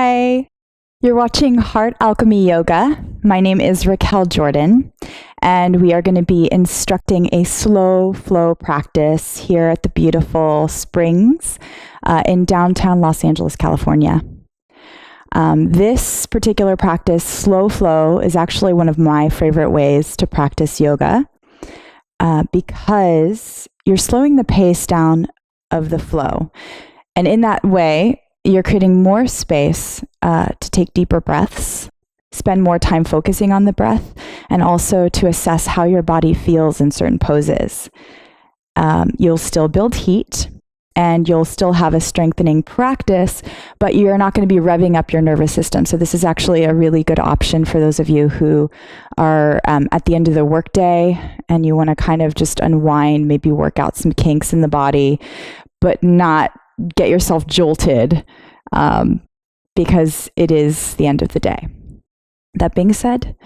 Hi, you're watching Heart Alchemy Yoga. My name is Raquel Jordan, and we are going to be instructing a slow flow practice here at the beautiful Springs in downtown Los Angeles, California. This particular practice, slow flow, is actually one of my favorite ways to practice yoga because you're slowing the pace down of the flow. And in that way, you're creating more space to take deeper breaths, spend more time focusing on the breath, and also to assess how your body feels in certain poses. You'll still build heat, and you'll still have a strengthening practice, but you're not going to be revving up your nervous system. So this is actually a really good option for those of you who are at the end of the workday and you want to kind of just unwind, maybe work out some kinks in the body, but not get yourself jolted because it is the end of the day. That being said,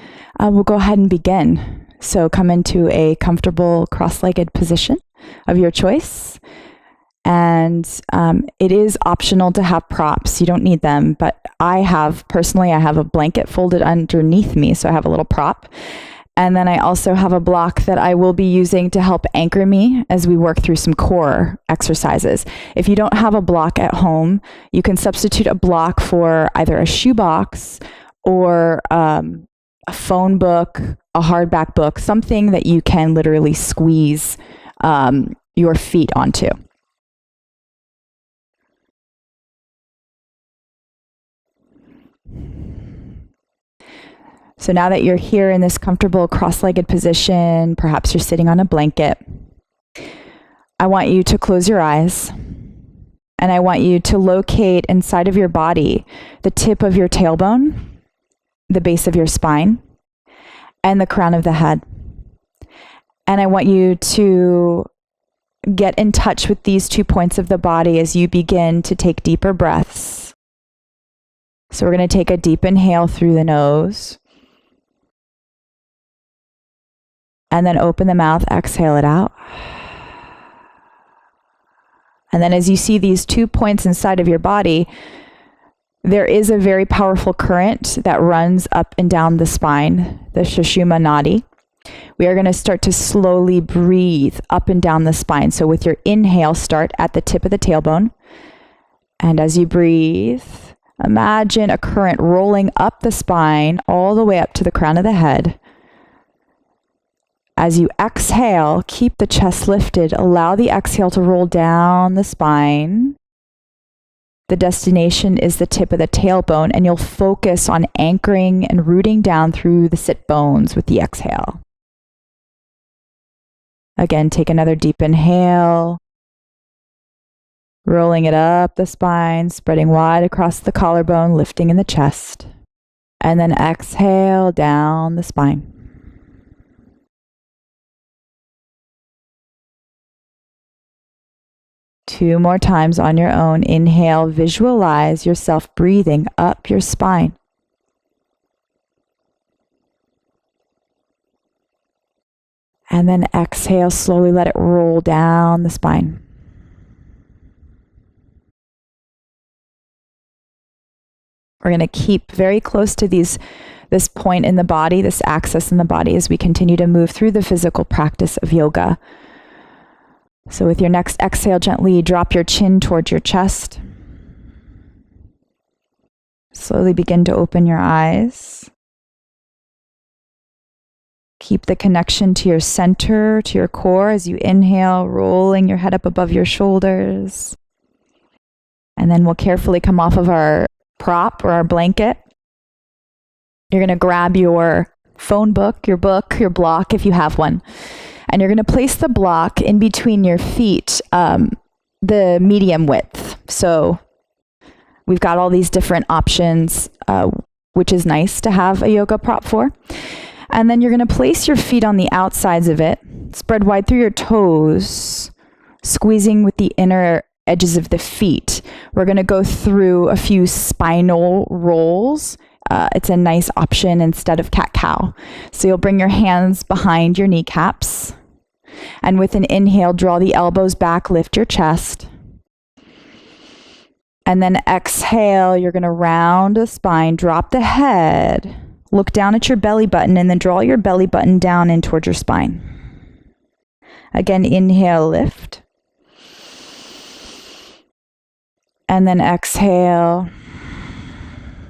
we'll go ahead and begin. So come into a comfortable cross-legged position of your choice. And it is optional to have props. You don't need them, but I have a blanket folded underneath me, so I have a little prop. And then I also have a block that I will be using to help anchor me as we work through some core exercises. If you don't have a block at home, you can substitute a block for either a shoebox or a phone book, a hardback book, something that you can literally squeeze your feet onto. So now that you're here in this comfortable cross-legged position, perhaps you're sitting on a blanket, I want you to close your eyes, and I want you to locate inside of your body the tip of your tailbone, the base of your spine, and the crown of the head. And I want you to get in touch with these 2 points of the body as you begin to take deeper breaths. So we're going to take a deep inhale through the nose. And then open the mouth, exhale it out. And then as you see these 2 points inside of your body, there is a very powerful current that runs up and down the spine, the Sushumna Nadi. We are going to start to slowly breathe up and down the spine. So with your inhale, start at the tip of the tailbone. And as you breathe, imagine a current rolling up the spine all the way up to the crown of the head. As you exhale, keep the chest lifted. Allow the exhale to roll down the spine. The destination is the tip of the tailbone, and you'll focus on anchoring and rooting down through the sit bones with the exhale. Again, take another deep inhale. Rolling it up the spine, spreading wide across the collarbone, lifting in the chest. And then exhale down the spine. Two more times on your own. Inhale, visualize yourself breathing up your spine. And then exhale, slowly let it roll down the spine. We're going to keep very close to this point in the body, this axis in the body, as we continue to move through the physical practice of yoga. So with your next exhale, gently drop your chin towards your chest. Slowly begin to open your eyes. Keep the connection to your center, to your core as you inhale, rolling your head up above your shoulders. And then we'll carefully come off of our prop or our blanket. You're going to grab your phone book, your block if you have one. And you're going to place the block in between your feet, the medium width. So we've got all these different options, which is nice to have a yoga prop for. And then you're going to place your feet on the outsides of it, spread wide through your toes, squeezing with the inner edges of the feet. We're going to go through a few spinal rolls. It's a nice option instead of cat-cow. So you'll bring your hands behind your kneecaps. And with an inhale, draw the elbows back, lift your chest. And then exhale, you're going to round the spine, drop the head, look down at your belly button, and then draw your belly button down in towards your spine. Again, inhale, lift. And then exhale,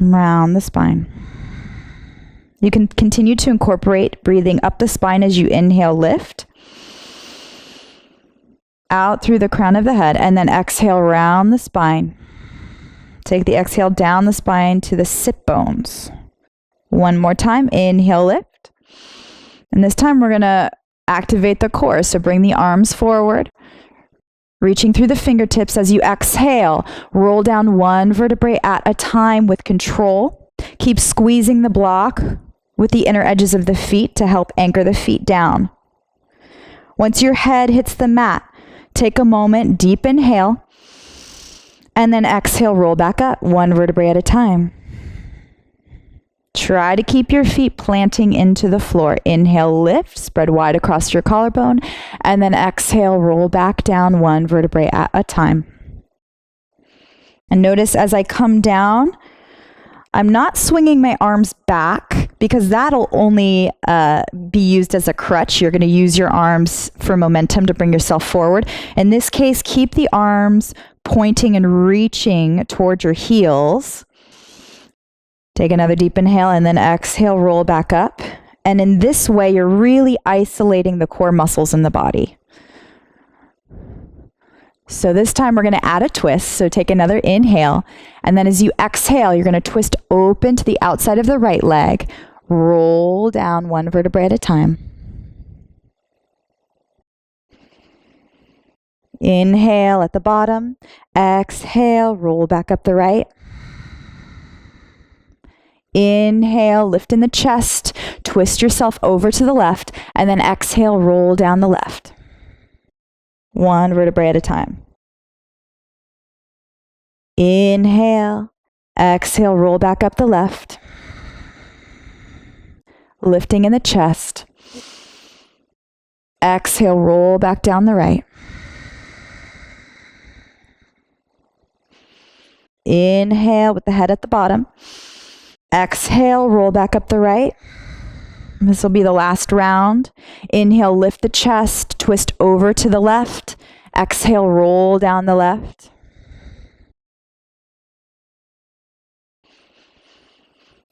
round the spine. You can continue to incorporate breathing up the spine as you inhale, lift. Out through the crown of the head, and then exhale, round the spine. Take the exhale down the spine to the sit bones. One more time, inhale, lift. And this time we're going to activate the core. So bring the arms forward, reaching through the fingertips. As you exhale, roll down one vertebrae at a time with control. Keep squeezing the block with the inner edges of the feet to help anchor the feet down. Once your head hits the mat, take a moment, deep inhale, and then exhale, roll back up, one vertebrae at a time. Try to keep your feet planting into the floor. Inhale, lift, spread wide across your collarbone, and then exhale, roll back down, one vertebrae at a time. And notice as I come down, I'm not swinging my arms back because that'll only be used as a crutch. You're going to use your arms for momentum to bring yourself forward. In this case, keep the arms pointing and reaching towards your heels. Take another deep inhale and then exhale, roll back up. And in this way, you're really isolating the core muscles in the body. So this time we're going to add a twist. So take another inhale. And then as you exhale, you're going to twist open to the outside of the right leg. Roll down one vertebrae at a time. Inhale at the bottom. Exhale, roll back up the right. Inhale, lift in the chest. Twist yourself over to the left. And then exhale, roll down the left. One vertebrae at a time. Inhale, exhale, roll back up the left. Lifting in the chest. Exhale, roll back down the right. Inhale with the head at the bottom. Exhale, roll back up the right. This will be the last round. Inhale, lift the chest, twist over to the left. Exhale, roll down the left.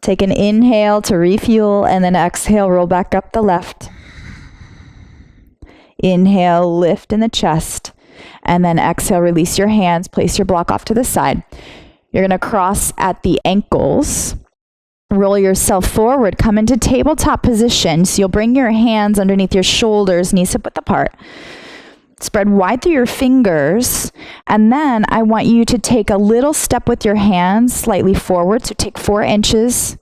Take an inhale to refuel, and then exhale, roll back up the left. Inhale, lift in the chest, and then exhale, release your hands, place your block off to the side. You're going to cross at the ankles. Roll yourself forward, come into tabletop position. So you'll bring your hands underneath your shoulders, knees hip width apart. Spread wide through your fingers. And then I want you to take a little step with your hands slightly forward. So take 4 inches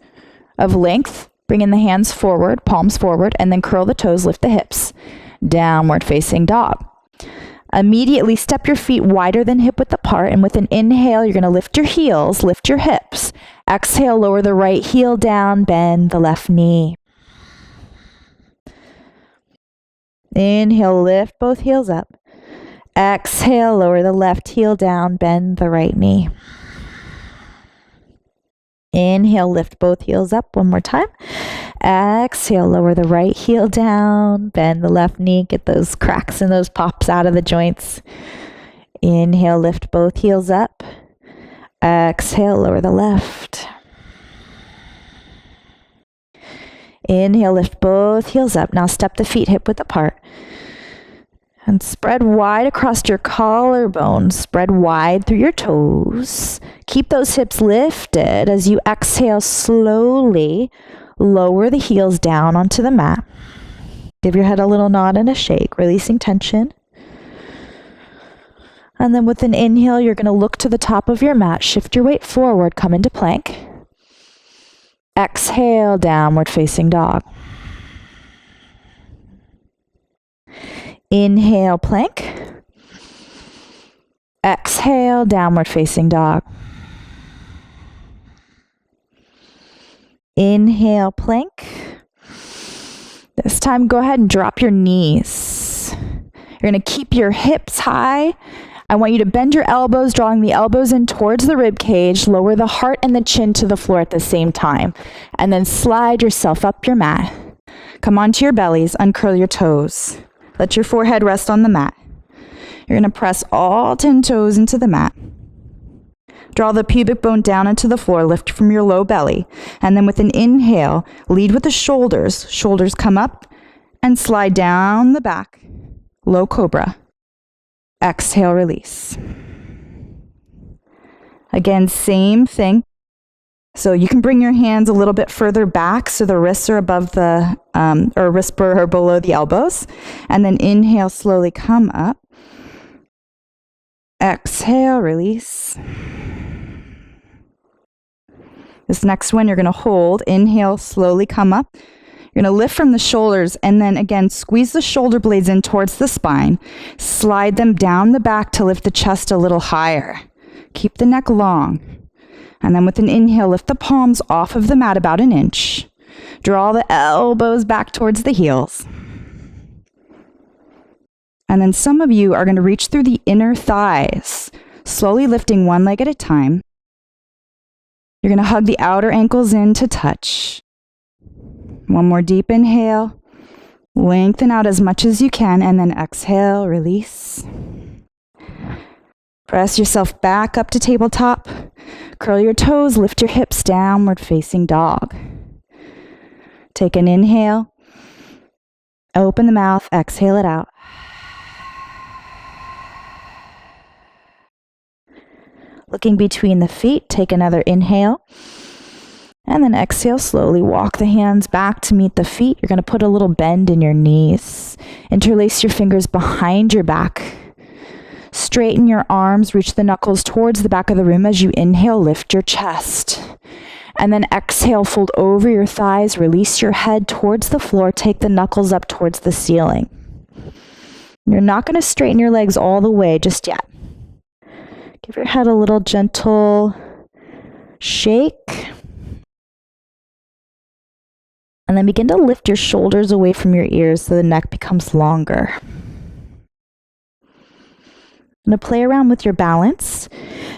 of length. Bring in the hands forward, palms forward, and then curl the toes, lift the hips. Downward facing dog. Immediately step your feet wider than hip width apart, and with an inhale, you're going to lift your heels, lift your hips. Exhale, lower the right heel down, bend the left knee. Inhale, lift both heels up. Exhale, lower the left heel down, bend the right knee. Inhale, lift both heels up one more time. Exhale, lower the right heel down, bend the left knee, get those cracks and those pops out of the joints. Inhale, lift both heels up. Exhale, lower the left. Inhale, lift both heels up. Now step the feet hip width apart. And spread wide across your collarbone. Spread wide through your toes. Keep those hips lifted as you exhale slowly. Lower the heels down onto the mat. Give your head a little nod and a shake, releasing tension. And then with an inhale, you're going to look to the top of your mat. Shift your weight forward. Come into plank. Exhale, downward facing dog. Inhale, plank. Exhale, downward facing dog. Inhale, plank. This time, go ahead and drop your knees. You're going to keep your hips high I want you to bend your elbows, drawing the elbows in towards the rib cage. Lower the heart and the chin to the floor at the same time. And then slide yourself up your mat. Come onto your bellies, uncurl your toes. Let your forehead rest on the mat. You're going to press all 10 toes into the mat. Draw the pubic bone down into the floor, lift from your low belly. And then with an inhale, lead with the shoulders. Shoulders come up and slide down the back. Low cobra. Exhale, release. Again, same thing. So you can bring your hands a little bit further back so the wrists are above the, or wrists are below the elbows. And then inhale, slowly come up. Exhale, release. This next one you're going to hold. Inhale, slowly come up. You're going to lift from the shoulders and then again squeeze the shoulder blades in towards the spine. Slide them down the back to lift the chest a little higher. Keep the neck long. And then with an inhale, lift the palms off of the mat about an inch. Draw the elbows back towards the heels. And then some of you are going to reach through the inner thighs, slowly lifting one leg at a time. You're going to hug the outer ankles in to touch. One more deep inhale. Lengthen out as much as you can, and then exhale, release. Press yourself back up to tabletop. Curl your toes, lift your hips, downward facing dog. Take an inhale. Open the mouth, exhale it out. Looking between the feet, take another inhale. And then exhale, slowly walk the hands back to meet the feet. You're going to put a little bend in your knees. Interlace your fingers behind your back. Straighten your arms, reach the knuckles towards the back of the room. As you inhale, lift your chest. And then exhale, fold over your thighs, release your head towards the floor, take the knuckles up towards the ceiling. You're not going to straighten your legs all the way just yet. Give your head a little gentle shake. And then begin to lift your shoulders away from your ears so the neck becomes longer. I'm going to play around with your balance.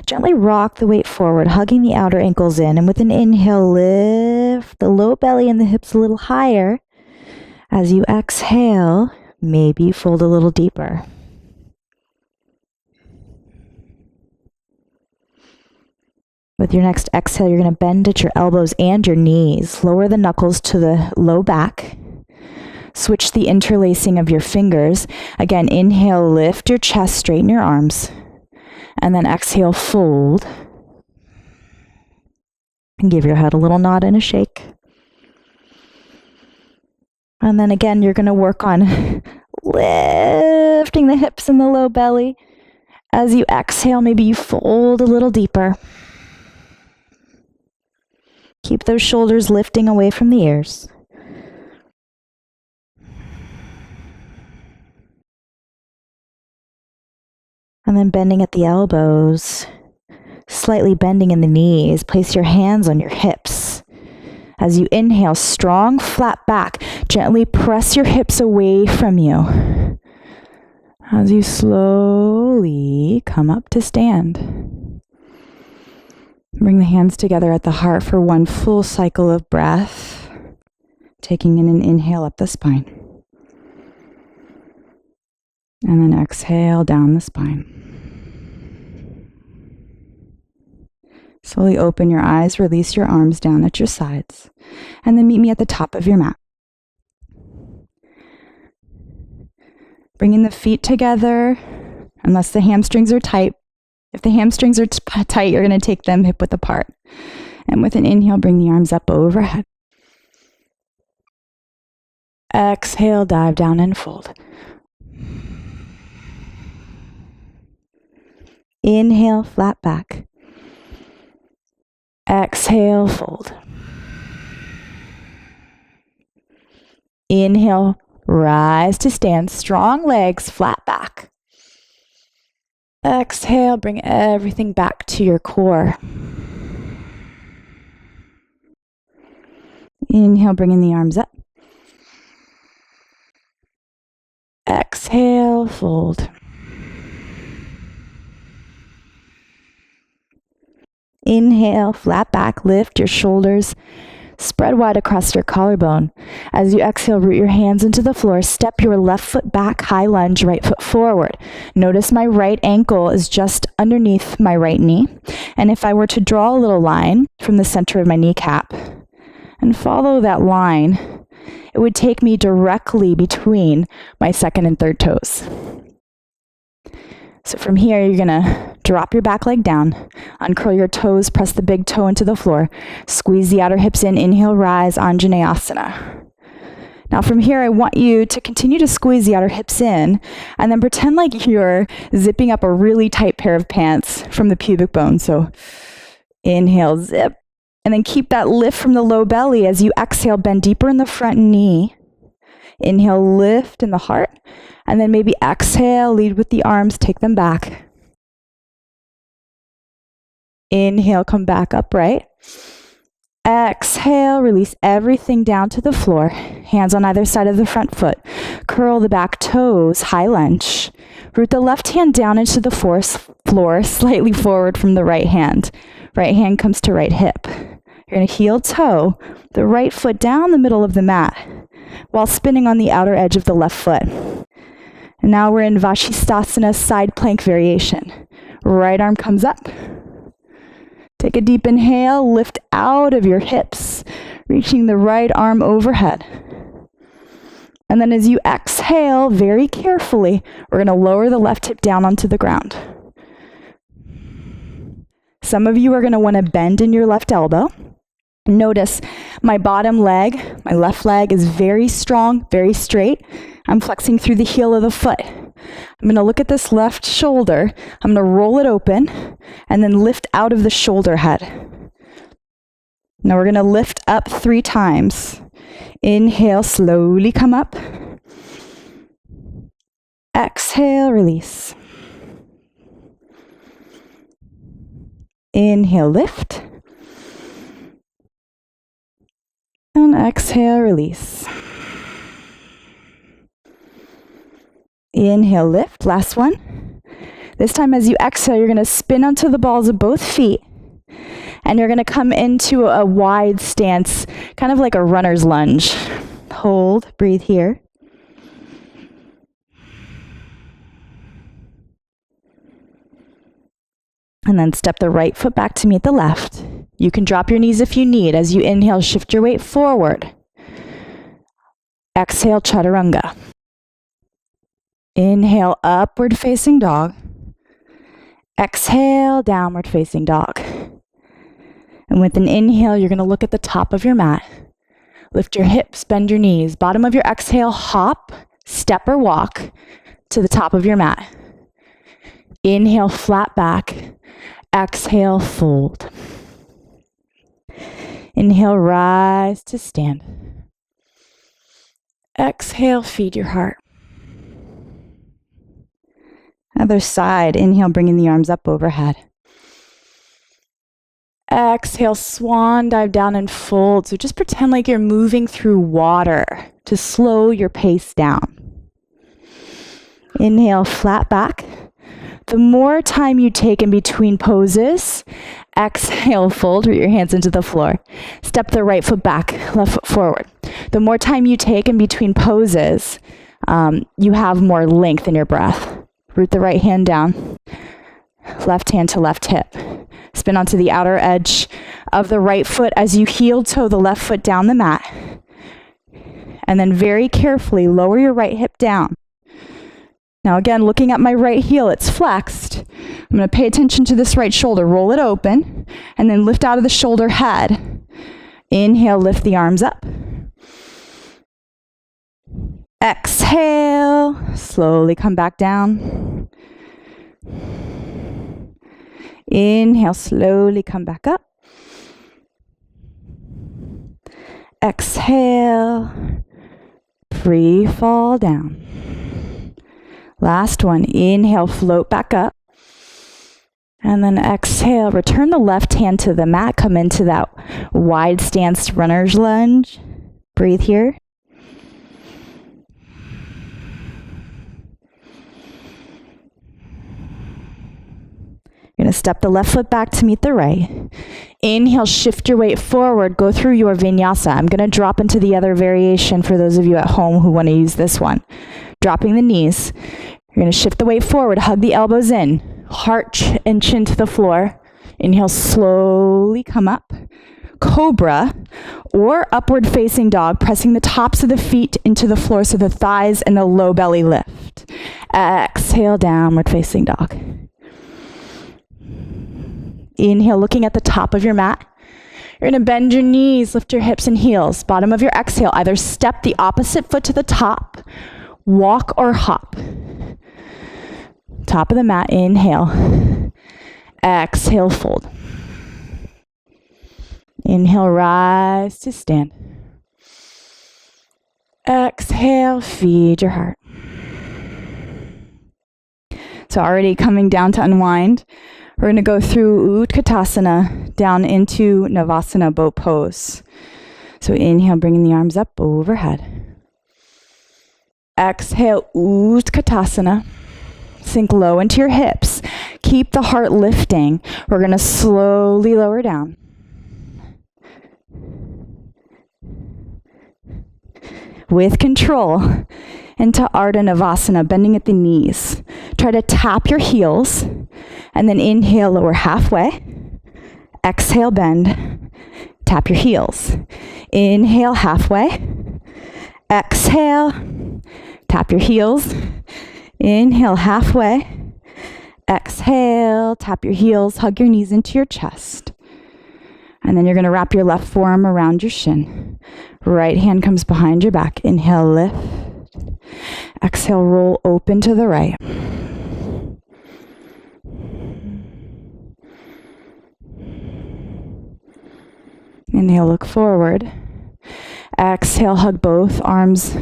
Gently rock the weight forward, hugging the outer ankles in. And with an inhale, lift the low belly and the hips a little higher. As you exhale, maybe fold a little deeper. With your next exhale, you're going to bend at your elbows and your knees. Lower the knuckles to the low back. Switch the interlacing of your fingers. Again, inhale, lift your chest, straighten your arms. And then exhale, fold. And give your head a little nod and a shake. And then again, you're going to work on lifting the hips and the low belly. As you exhale, maybe you fold a little deeper. Keep those shoulders lifting away from the ears. And then bending at the elbows, slightly bending in the knees. Place your hands on your hips. As you inhale, strong, flat back. Gently press your hips away from you. As you slowly come up to stand. Bring the hands together at the heart for one full cycle of breath. Taking in an inhale up the spine. And then exhale down the spine. Slowly open your eyes, release your arms down at your sides, and then meet me at the top of your mat. Bringing the feet together, unless the hamstrings are tight. If the hamstrings are tight, you're going to take them hip width apart. And with an inhale, bring the arms up overhead. Exhale, dive down and fold. Inhale, flat back. Exhale, fold. Inhale, rise to stand. Strong legs, flat back. Exhale, bring everything back to your core. Inhale, bringing the arms up. Exhale, fold. Inhale, flat back, lift your shoulders, spread wide across your collarbone. As you exhale, root your hands into the floor, step your left foot back, high lunge, right foot forward. Notice my right ankle is just underneath my right knee. And if I were to draw a little line from the center of my kneecap and follow that line, it would take me directly between my second and third toes. So from here, you're gonna drop your back leg down, uncurl your toes, press the big toe into the floor, squeeze the outer hips in, inhale, rise, Anjaneyasana. Now from here, I want you to continue to squeeze the outer hips in, and then pretend like you're zipping up a really tight pair of pants from the pubic bone. So inhale, zip, and then keep that lift from the low belly. As you exhale, bend deeper in the front knee. Inhale, lift in the heart. And then maybe exhale, lead with the arms, take them back. Inhale, come back upright. Exhale, release everything down to the floor. Hands on either side of the front foot. Curl the back toes, high lunge. Root the left hand down into the floor, slightly forward from the right hand. Right hand comes to right hip. You're going to heel toe the right foot down the middle of the mat while spinning on the outer edge of the left foot. And now we're in Vashisthasana, side plank variation. Right arm comes up. Take a deep inhale, lift out of your hips, reaching the right arm overhead. And then as you exhale, very carefully, we're going to lower the left hip down onto the ground. Some of you are going to want to bend in your left elbow. Notice my bottom leg, my left leg is very strong, very straight. I'm flexing through the heel of the foot. I'm going to look at this left shoulder. I'm going to roll it open and then lift out of the shoulder head. Now we're going to lift up 3 times. Inhale, slowly come up. Exhale, release. Inhale, lift. And exhale, release. Inhale, lift. Last one. This time as you exhale, you're going to spin onto the balls of both feet. And you're going to come into a wide stance, kind of like a runner's lunge. Hold, breathe here. And then step the right foot back to meet the left. You can drop your knees if you need. As you inhale, shift your weight forward. Exhale, chaturanga. Inhale, upward facing dog. Exhale, downward facing dog. And with an inhale, you're going to look at the top of your mat. Lift your hips, bend your knees. Bottom of your exhale, hop, step or walk to the top of your mat. Inhale, flat back. Exhale, fold. Inhale, rise to stand. Exhale, feed your heart. Other side, inhale, bringing the arms up overhead. Exhale, swan dive down and fold. So just pretend like you're moving through water to slow your pace down. Inhale, flat back. The more time you take in between poses, exhale, fold, root your hands into the floor. Step the right foot back, left foot forward. The more time you take in between poses, you have more length in your breath. Root the right hand down, left hand to left hip. Spin onto the outer edge of the right foot as you heel toe the left foot down the mat. And then very carefully lower your right hip down. Now again, looking at my right heel, it's flexed. I'm going to pay attention to this right shoulder. Roll it open and then lift out of the shoulder head. Inhale, lift the arms up. Exhale, slowly come back down. Inhale, slowly come back up. Exhale, pre-fall down. Last one, inhale, float back up. And then exhale, return the left hand to the mat, come into that wide stance runner's lunge. Breathe here. You're You're going to step the left foot back to meet the right. Inhale, shift your weight forward. Go through your vinyasa. I'm going to drop into the other variation for those of you at home who want to use this one. Dropping the knees. You're going to shift the weight forward. Hug the elbows in. Heart and chin to the floor. Inhale, slowly come up. Cobra or upward facing dog, pressing the tops of the feet into the floor so the thighs and the low belly lift. Exhale, downward facing dog. Inhale, looking at the top of your mat. You're going to bend your knees, lift your hips and heels. Bottom of your exhale, either step the opposite foot to the top, walk or hop. Top of the mat, inhale. Exhale, fold. Inhale, rise to stand. Exhale, feed your heart. So already coming down to unwind, we're going to go through Utkatasana down into Navasana boat pose. So inhale, bringing the arms up overhead. Exhale, Utkatasana. Sink low into your hips. Keep the heart lifting. We're going to slowly lower down. With control into Ardha Navasana, bending at the knees. Try to tap your heels and then inhale, lower halfway. Exhale, bend. Tap your heels. Inhale, halfway. Exhale, tap your heels. Inhale, halfway. Exhale, tap your heels. Hug your knees into your chest. And then you're going to wrap your left forearm around your shin. Right hand comes behind your back. Inhale, lift. Exhale, roll open to the right. Inhale, look forward. Exhale, hug both arms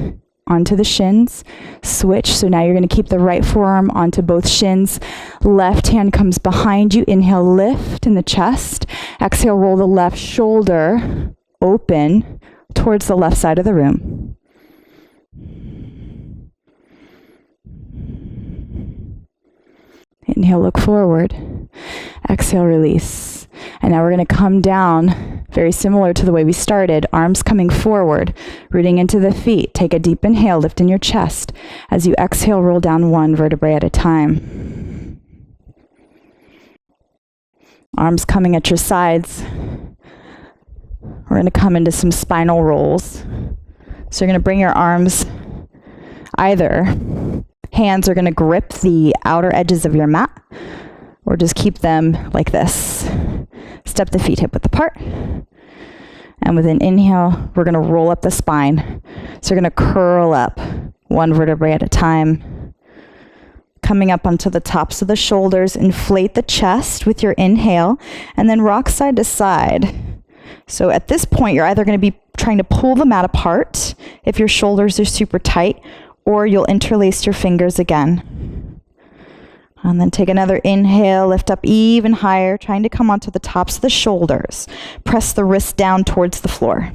onto the shins. Switch. So now you're going to keep the right forearm onto both shins. Left hand comes behind you. Inhale, lift in the chest. Exhale, roll the left shoulder open towards the left side of the room. Inhale, look forward. Exhale, release. And now we're going to come down, very similar to the way we started, arms coming forward, rooting into the feet. Take a deep inhale, lift in your chest. As you exhale, roll down one vertebrae at a time. Arms coming at your sides. We're going to come into some spinal rolls. So you're going to bring your arms, either hands are going to grip the outer edges of your mat, or just keep them like this. Step the feet hip width apart. And with an inhale, we're going to roll up the spine. So you're going to curl up one vertebrae at a time. Coming up onto the tops of the shoulders, inflate the chest with your inhale, and then rock side to side. So at this point, you're either going to be trying to pull the mat apart if your shoulders are super tight, or you'll interlace your fingers again. And then take another inhale, lift up even higher, trying to come onto the tops of the shoulders. Press the wrist down towards the floor.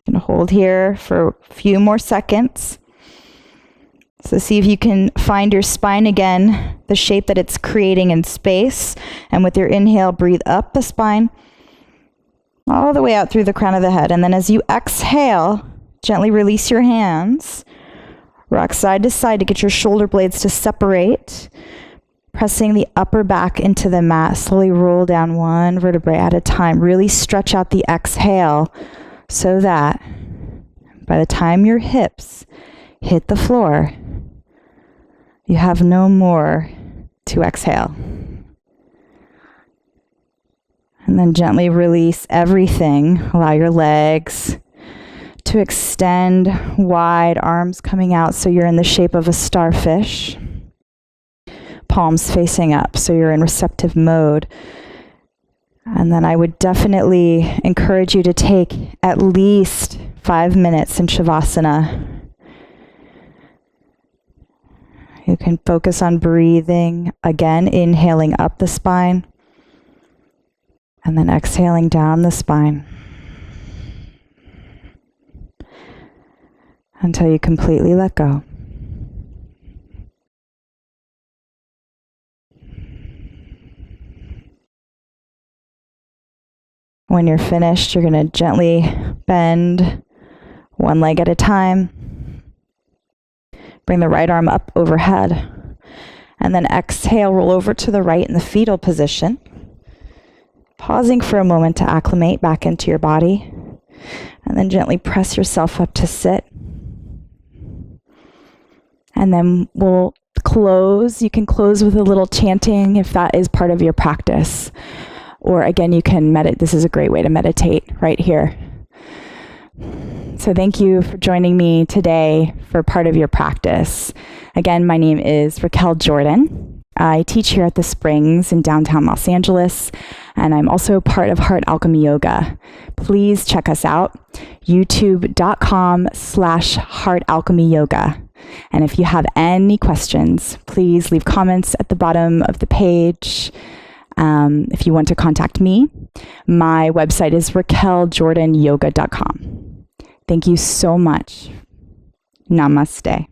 Gonna hold here for a few more seconds. So see if you can find your spine again, the shape that it's creating in space. And with your inhale, breathe up the spine, all the way out through the crown of the head. And then as you exhale, gently release your hands. Rock side to side to get your shoulder blades to separate. Pressing the upper back into the mat. Slowly roll down one vertebrae at a time. Really stretch out the exhale so that by the time your hips hit the floor, you have no more to exhale. And then gently release everything. Allow your legs to extend wide, arms coming out so you're in the shape of a starfish. Palms facing up so you're in receptive mode. And then I would definitely encourage you to take at least 5 minutes in Shavasana. You can focus on breathing, again, inhaling up the spine, and then exhaling down the spine until you completely let go. When you're finished, you're going to gently bend one leg at a time. Bring the right arm up overhead. And then exhale, roll over to the right in the fetal position. Pausing for a moment to acclimate back into your body. And then gently press yourself up to sit. And then we'll close. You can close with a little chanting if that is part of your practice. Or again, you can meditate. This is a great way to meditate right here. So thank you for joining me today for part of your practice. Again, my name is Raquel Jordan. I teach here at the Springs in downtown Los Angeles, and I'm also part of Heart Alchemy Yoga. Please check us out, youtube.com/Heart Alchemy Yoga. And if you have any questions, please leave comments at the bottom of the page. If you want to contact me, my website is raqueljordanyoga.com. Thank you so much. Namaste.